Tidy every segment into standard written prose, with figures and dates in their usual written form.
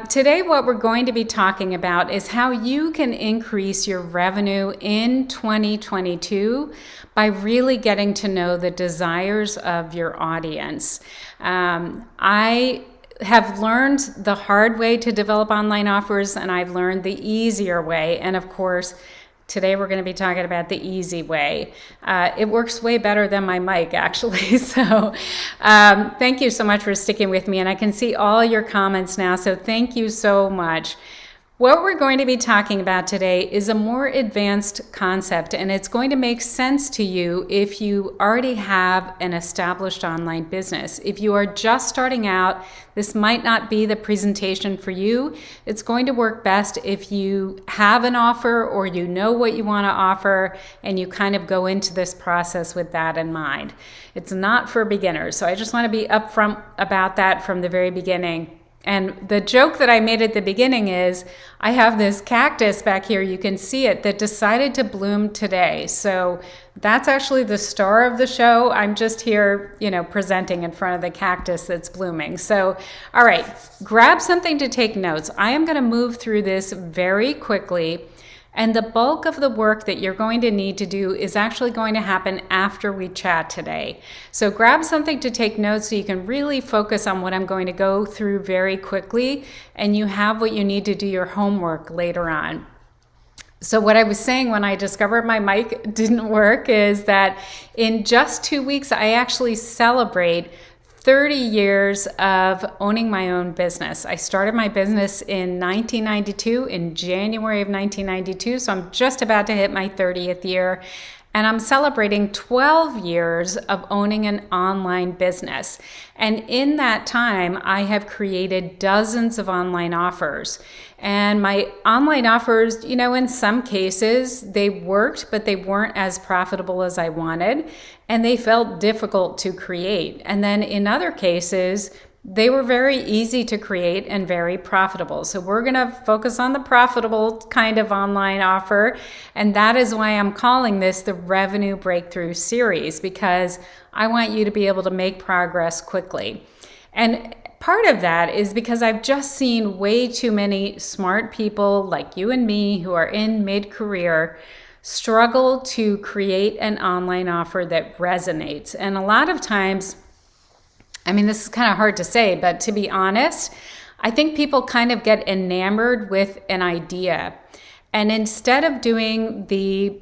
Today, what we're going to be talking about is how you can increase your revenue in 2022 by really getting to know the desires of your audience. I have learned the hard way to develop online offers, and I've learned the easier way. And of course, today we're going to be talking about the easy way. It works way better than my mic, actually. So thank you so much for sticking with me. And I can see all your comments now, so thank you so much. What we're going to be talking about today is a more advanced concept, and it's going to make sense to you if you already have an established online business. If you are just starting out, this might not be the presentation for you. It's going to work best if you have an offer or you know what you want to offer and you kind of go into this process with that in mind. It's not for beginners, so I just want to be upfront about that from the very beginning. And the joke that I made at the beginning is I have this cactus back here, you can see it, that decided to bloom today. So that's actually the star of the show. I'm just here, presenting in front of the cactus that's blooming. So, all right, grab something to take notes. I am going to move through this very quickly. And the bulk of the work that you're going to need to do is actually going to happen after we chat today. So grab something to take notes so you can really focus on what I'm going to go through very quickly, and you have what you need to do your homework later on. So what I was saying when I discovered my mic didn't work is that in just 2 weeks, I actually celebrate 30 years of owning my own business. I started my business in 1992, in January of 1992, so I'm just about to hit my 30th year. And I'm celebrating 12 years of owning an online business. And in that time, I have created dozens of online offers. And my online offers, in some cases, they worked, but they weren't as profitable as I wanted. And they felt difficult to create. And then in other cases, they were very easy to create and very profitable. So we're going to focus on the profitable kind of online offer. And that is why I'm calling this the Revenue Breakthrough Series, because I want you to be able to make progress quickly. And part of that is because I've just seen way too many smart people like you and me who are in mid-career struggle to create an online offer that resonates. And a lot of times, this is kind of hard to say, but to be honest, I think people kind of get enamored with an idea. And instead of doing the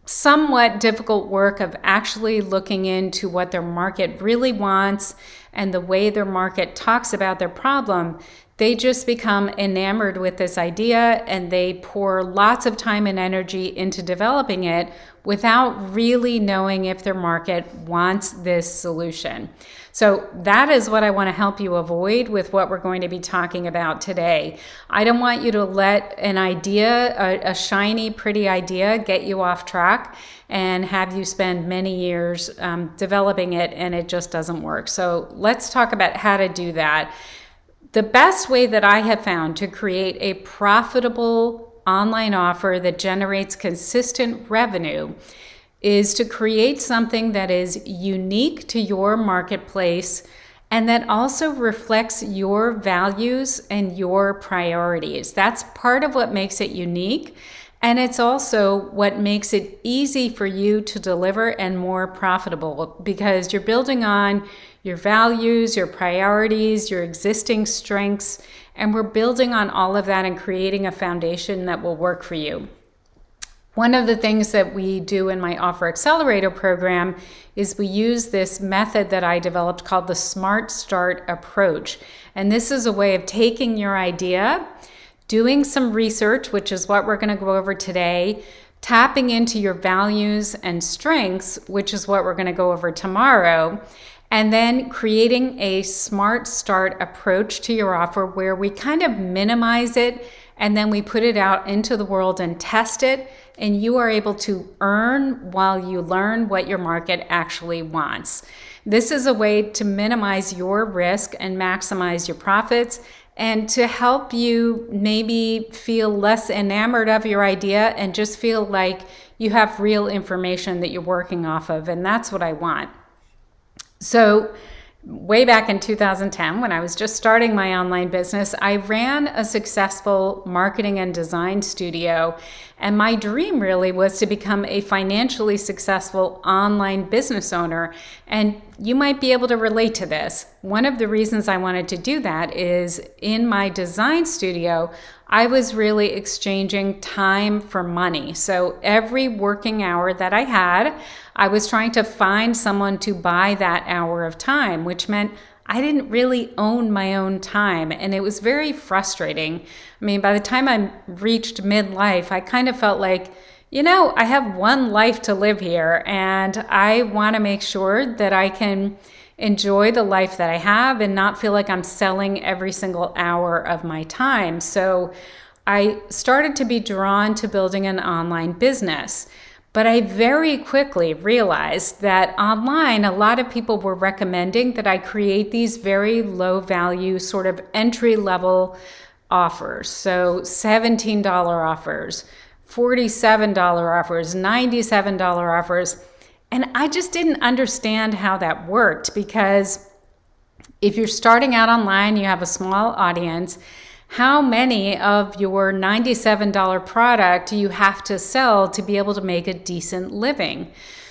somewhat difficult work of actually looking into what their market really wants and the way their market talks about their problem, they just become enamored with this idea and they pour lots of time and energy into developing it without really knowing if their market wants this solution. So that is what I want to help you avoid with what we're going to be talking about today. I don't want you to let an idea, a shiny, pretty idea, get you off track and have you spend many years developing it and it just doesn't work. So let's talk about how to do that. The best way that I have found to create a profitable online offer that generates consistent revenue is to create something that is unique to your marketplace and that also reflects your values and your priorities. That's part of what makes it unique. And it's also what makes it easy for you to deliver and more profitable because you're building on your values, your priorities, your existing strengths, and we're building on all of that and creating a foundation that will work for you. One of the things that we do in my Offer Accelerator program is we use this method that I developed called the Smart Start approach. And this is a way of taking your idea, doing some research, which is what we're going to go over today, tapping into your values and strengths, which is what we're going to go over tomorrow, and then creating a smart start approach to your offer where we kind of minimize it and then we put it out into the world and test it, and you are able to earn while you learn what your market actually wants. This is a way to minimize your risk and maximize your profits, and to help you maybe feel less enamored of your idea and just feel like you have real information that you're working off of, and that's what I want. So way back in 2010, when I was just starting my online business, I ran a successful marketing and design studio. And my dream really was to become a financially successful online business owner. And you might be able to relate to this. One of the reasons I wanted to do that is in my design studio, I was really exchanging time for money. So every working hour that I had, I was trying to find someone to buy that hour of time, which meant I didn't really own my own time. And it was very frustrating. I mean, by the time I reached midlife, I kind of felt like, I have one life to live here, and I want to make sure that I can enjoy the life that I have and not feel like I'm selling every single hour of my time. So I started to be drawn to building an online business. But I very quickly realized that online, a lot of people were recommending that I create these very low value sort of entry level offers. So $17 offers, $47 offers, $97 offers. And I just didn't understand how that worked, because if you're starting out online, you have a small audience. How many of your $97 product do you have to sell to be able to make a decent living?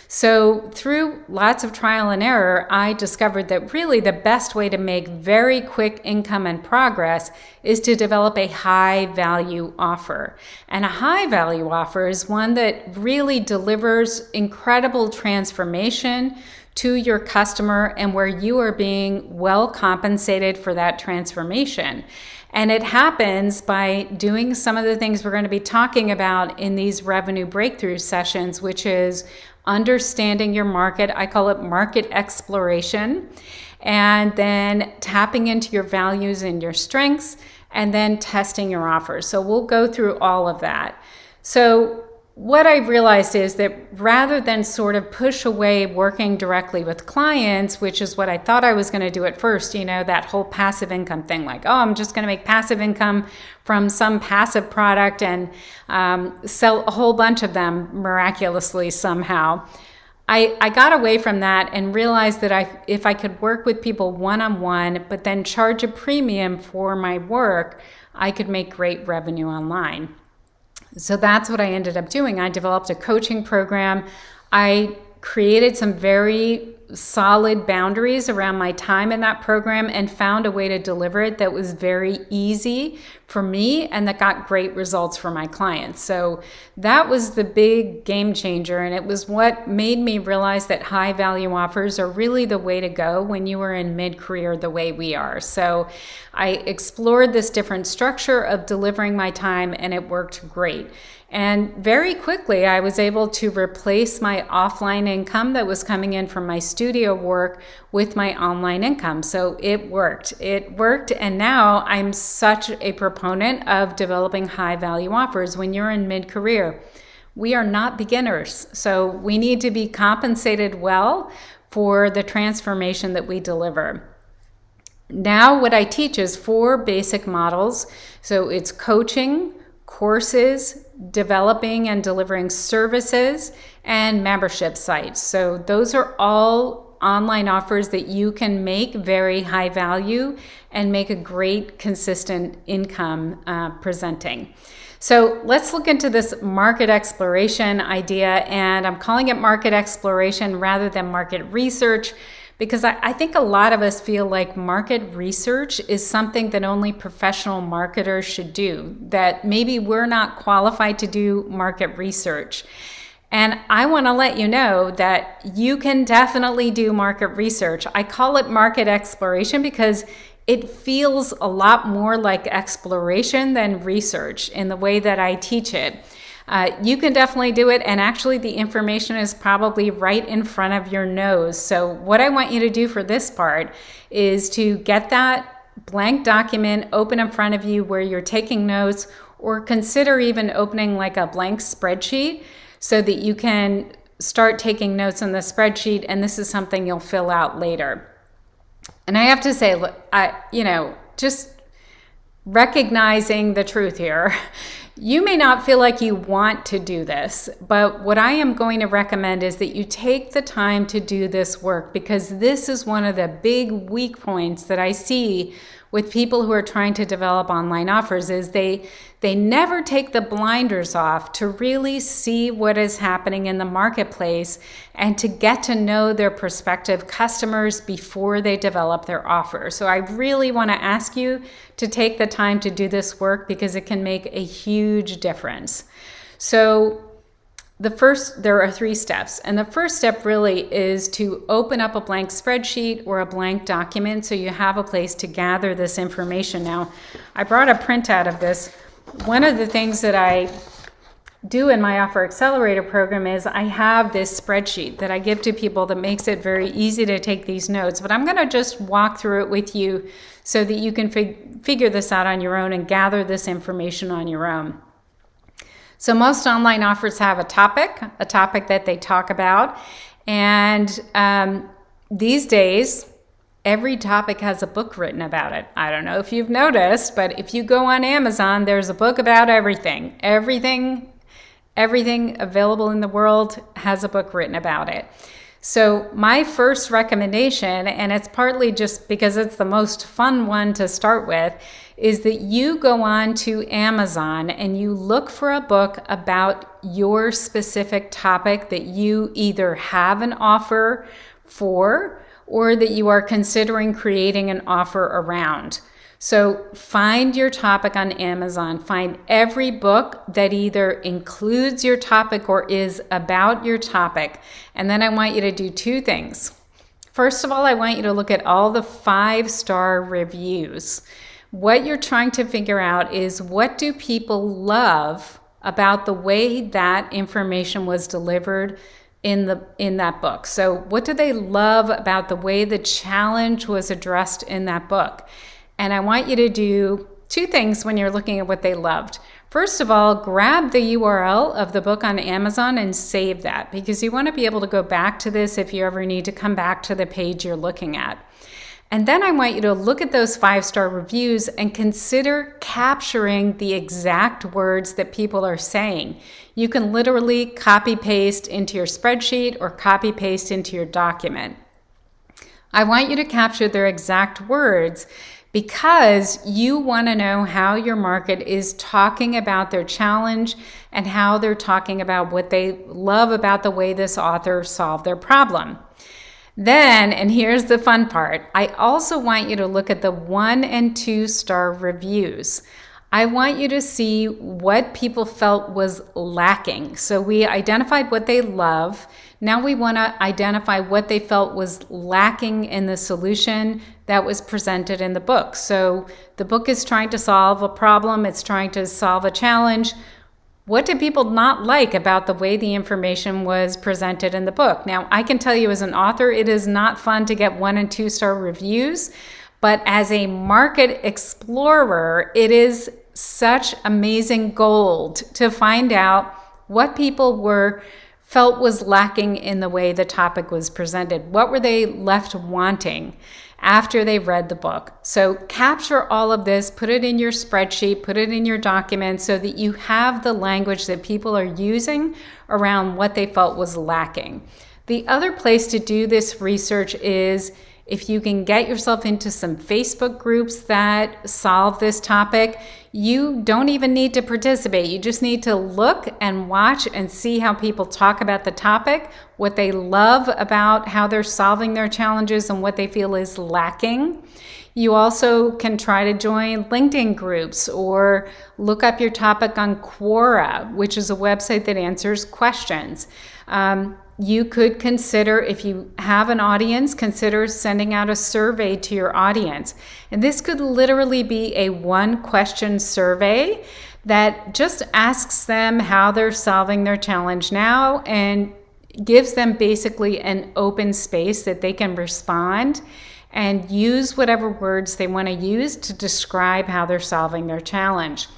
So through lots of trial and error, I discovered that really the best way to make very quick income and progress is to develop a high value offer. And a high value offer is one that really delivers incredible transformation to your customer and where you are being well compensated for that transformation. And it happens by doing some of the things we're going to be talking about in these revenue breakthrough sessions, which is understanding your market. I call it market exploration. And then tapping into your values and your strengths, and then testing your offers. So we'll go through all of that. So what I realized is that rather than sort of push away working directly with clients, which is what I thought I was going to do at first, that whole passive income thing, like, oh, I'm just going to make passive income from some passive product and sell a whole bunch of them miraculously somehow. I got away from that and realized that if I could work with people one-on-one, but then charge a premium for my work, I could make great revenue online. So that's what I ended up doing. I developed a coaching program. I created some very solid boundaries around my time in that program and found a way to deliver it that was very easy for me and that got great results for my clients. So that was the big game changer, and it was what made me realize that high value offers are really the way to go when you are in mid-career the way we are. So I explored this different structure of delivering my time, and it worked great. And very quickly, I was able to replace my offline income that was coming in from my studio work with my online income. So it worked. And now I'm such a proponent of developing high value offers when you're in mid-career. We are not beginners, so we need to be compensated well for the transformation that we deliver. Now what I teach is 4 basic models. So it's coaching, courses, developing and delivering services, and membership sites. So those are all online offers that you can make very high value and make a great consistent income presenting. So let's look into this market exploration idea, and I'm calling it market exploration rather than market research, because I think a lot of us feel like market research is something that only professional marketers should do, that maybe we're not qualified to do market research. And I want to let you know that you can definitely do market research. I call it market exploration because it feels a lot more like exploration than research in the way that I teach it. You can definitely do it, and actually the information is probably right in front of your nose. So what I want you to do for this part is to get that blank document open in front of you where you're taking notes, or consider even opening like a blank spreadsheet so that you can start taking notes on the spreadsheet, and this is something you'll fill out later. And I have to say, look, just recognizing the truth here. You may not feel like you want to do this, but what I am going to recommend is that you take the time to do this work, because this is one of the big weak points that I see with people who are trying to develop online offers is they never take the blinders off to really see what is happening in the marketplace and to get to know their prospective customers before they develop their offer. So I really want to ask you to take the time to do this work, because it can make a huge difference. So there are 3 steps. And the first step really is to open up a blank spreadsheet or a blank document so you have a place to gather this information. Now, I brought a printout of this. One of the things that I do in my Offer Accelerator program is I have this spreadsheet that I give to people that makes it very easy to take these notes. But I'm going to just walk through it with you so that you can figure this out on your own and gather this information on your own. So most online offers have a topic that they talk about. And these days, every topic has a book written about it. I don't know if you've noticed, but if you go on Amazon, there's a book about everything. Everything available in the world has a book written about it. So my first recommendation, and it's partly just because it's the most fun one to start with, is that you go on to Amazon and you look for a book about your specific topic that you either have an offer for or that you are considering creating an offer around. So find your topic on Amazon. Find every book that either includes your topic or is about your topic. And then I want you to do 2 things. First of all, I want you to look at all the 5-star reviews. What you're trying to figure out is, what do people love about the way that information was delivered in that book? So what do they love about the way the challenge was addressed in that book? And I want you to do 2 things when you're looking at what they loved. First of all, grab the URL of the book on Amazon and save that, because you want to be able to go back to this if you ever need to come back to the page you're looking at. And then I want you to look at those 5-star reviews and consider capturing the exact words that people are saying. You can literally copy paste into your spreadsheet or copy paste into your document. I want you to capture their exact words, because you want to know how your market is talking about their challenge and how they're talking about what they love about the way this author solved their problem. Then, and here's the fun part, I also want you to look at the 1- and 2-star reviews. I want you to see what people felt was lacking. So we identified what they love. Now we want to identify what they felt was lacking in the solution that was presented in the book. So the book is trying to solve a problem. It's trying to solve a challenge. What did people not like about the way the information was presented in the book? Now, I can tell you as an author, it is not fun to get 1- and 2-star reviews, but as a market explorer, it is such amazing gold to find out what people felt was lacking in the way the topic was presented. What were they left wanting after they read the book? So capture all of this, put it in your spreadsheet, put it in your document so that you have the language that people are using around what they felt was lacking. The other place to do this research is if you can get yourself into some Facebook groups that solve this topic. You don't even need to participate. You just need to look and watch and see how people talk about the topic, what they love about how they're solving their challenges and what they feel is lacking. You also can try to join LinkedIn groups or look up your topic on Quora, which is a website that answers questions. You could consider, if you have an audience, consider sending out a survey to your audience. And this could literally be a 1-question survey that just asks them how they're solving their challenge now and gives them basically an open space that they can respond and use whatever words they want to use to describe how they're solving their challenge.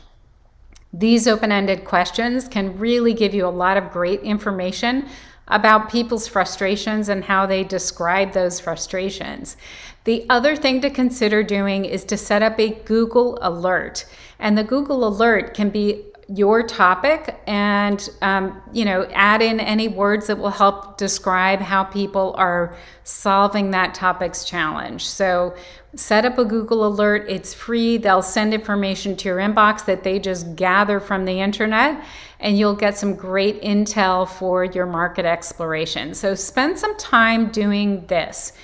These open-ended questions can really give you a lot of great information about people's frustrations and how they describe those frustrations. The other thing to consider doing is to set up a Google alert. And the Google alert can be your topic and, add in any words that will help describe how people are solving that topic's challenge. So set up a Google alert. It's free. They'll send information to your inbox that they just gather from the internet, and you'll get some great intel for your market exploration. So spend some time doing this,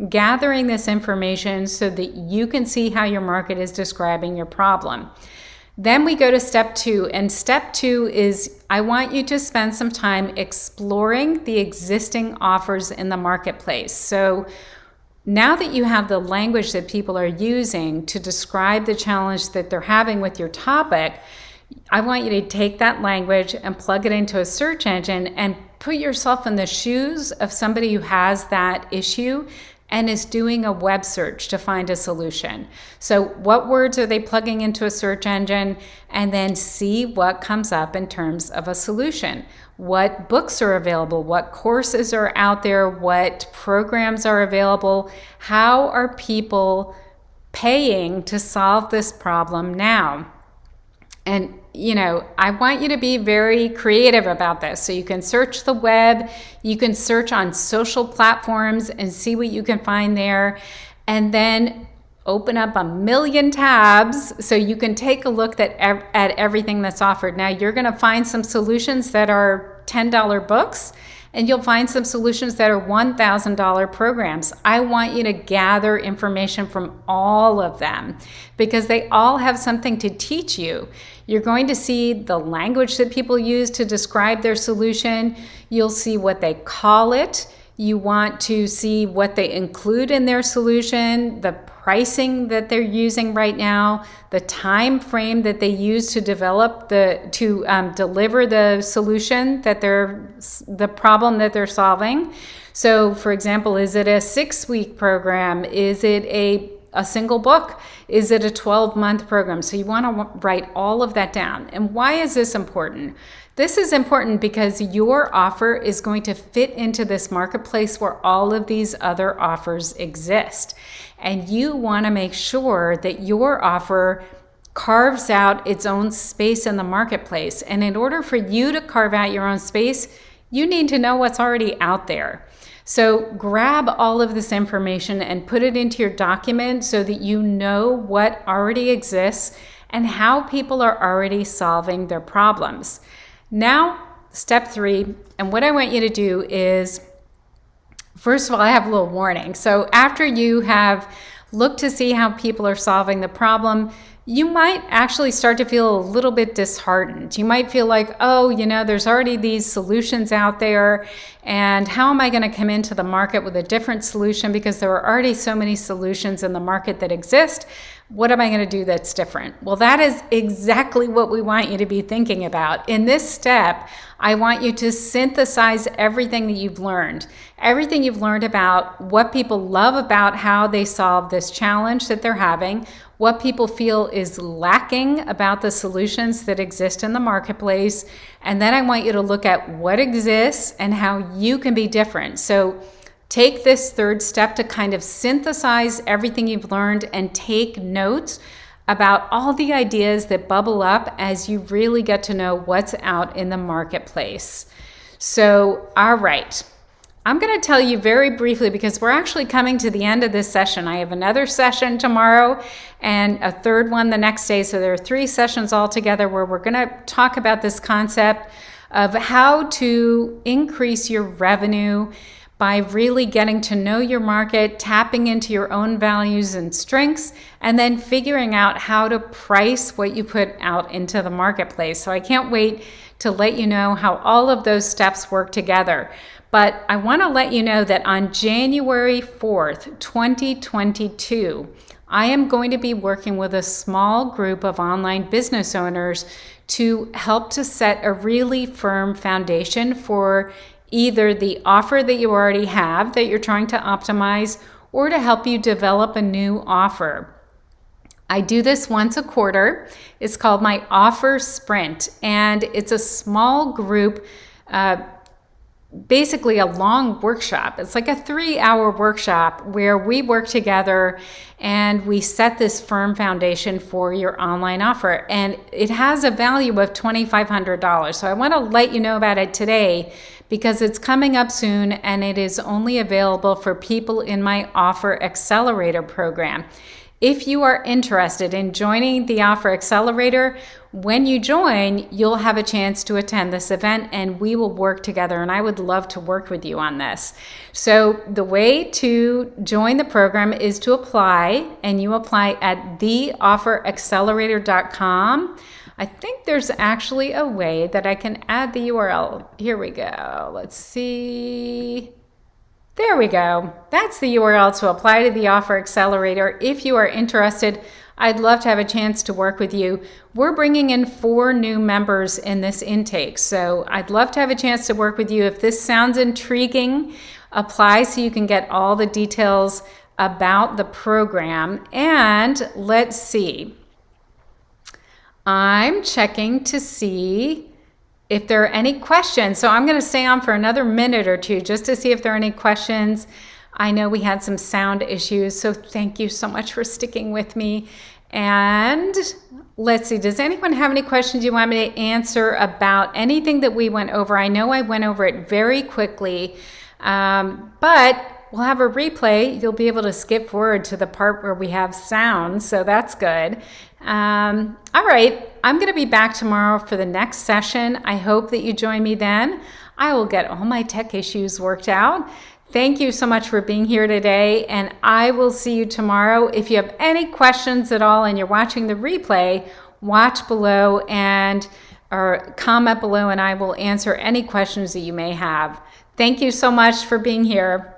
gathering this information so that you can see how your market is describing your problem. Then we go to step 2, and step 2 is I want you to spend some time exploring the existing offers in the marketplace. So now that you have the language that people are using to describe the challenge that they're having with your topic, I want you to take that language and plug it into a search engine and put yourself in the shoes of somebody who has that issue and is doing a web search to find a solution. So what words are they plugging into a search engine, and then see what comes up in terms of a solution. What books are available? What courses are out there? What programs are available? How are people paying to solve this problem now? And, I want you to be very creative about this. So you can search the web, you can search on social platforms and see what you can find there. And then open up a million tabs so you can take a look at everything that's offered. Now, you're going to find some solutions that are $10 books, and you'll find some solutions that are $1,000 programs. I want you to gather information from all of them because they all have something to teach you. You're going to see the language that people use to describe their solution. You'll see what they call it. You want to see what they include in their solution, the pricing that they're using right now, the time frame that they use to develop deliver the solution that the problem that they're solving. So, for example, is it a 6-week program? Is it a single book? Is it a 12-month program? So you want to write all of that down. And why is this important? This is important because your offer is going to fit into this marketplace where all of these other offers exist. And you want to make sure that your offer carves out its own space in the marketplace. And in order for you to carve out your own space, you need to know what's already out there. So grab all of this information and put it into your document so that you know what already exists and how people are already solving their problems. Now, step 3, and what I want you to do is, first of all, I have a little warning. So after you have looked to see how people are solving the problem, you might actually start to feel a little bit disheartened. You might feel like, there's already these solutions out there, and how am I going to come into the market with a different solution because there are already so many solutions in the market that exist? What am I going to do that's different? Well, that is exactly what we want you to be thinking about. In this step, I want you to synthesize everything that you've learned. Everything you've learned about what people love about how they solve this challenge that they're having, what people feel is lacking about the solutions that exist in the marketplace. And then I want you to look at what exists and how you can be different. So take this third step to kind of synthesize everything you've learned and take notes about all the ideas that bubble up as you really get to know what's out in the marketplace. So, all right. I'm going to tell you very briefly because we're actually coming to the end of this session. I have another session tomorrow and a third one the next day. So there are 3 sessions altogether where we're going to talk about this concept of how to increase your revenue by really getting to know your market, tapping into your own values and strengths, and then figuring out how to price what you put out into the marketplace. So I can't wait to let you know how all of those steps work together. But I want to let you know that on January 4th, 2022, I am going to be working with a small group of online business owners to help to set a really firm foundation for either the offer that you already have that you're trying to optimize or to help you develop a new offer. I do this once a quarter. It's called my Offer Sprint, and it's a small group basically a long workshop. It's like a 3-hour workshop where we work together and we set this firm foundation for your online offer. And it has a value of $2,500. So I want to let you know about it today because it's coming up soon and it is only available for people in my Offer Accelerator program. If you are interested in joining the Offer Accelerator, when you join, you'll have a chance to attend this event and we will work together, and I would love to work with you on this. So the way to join the program is to apply, and you apply at theofferaccelerator.com. I think there's actually a way that I can add the URL. Here we go. Let's see. There we go. That's the URL to apply to the Offer Accelerator. If you are interested, I'd love to have a chance to work with you. We're bringing in 4 new members in this intake, so I'd love to have a chance to work with you. If this sounds intriguing, apply so you can get all the details about the program. And let's see. I'm checking to see if there are any questions. So I'm going to stay on for another minute or two just to see if there are any questions. I know we had some sound issues, so thank you so much for sticking with me. And let's see, does anyone have any questions you want me to answer about anything that we went over? I know I went over it very quickly, but we'll have a replay. You'll be able to skip forward to the part where we have sound, so that's good. All right, I'm going to be back tomorrow for the next session. I hope that you join me then. I will get all my tech issues worked out. Thank you so much for being here today, and I will see you tomorrow. If you have any questions at all and you're watching the replay, watch below or comment below, and I will answer any questions that you may have. Thank you so much for being here.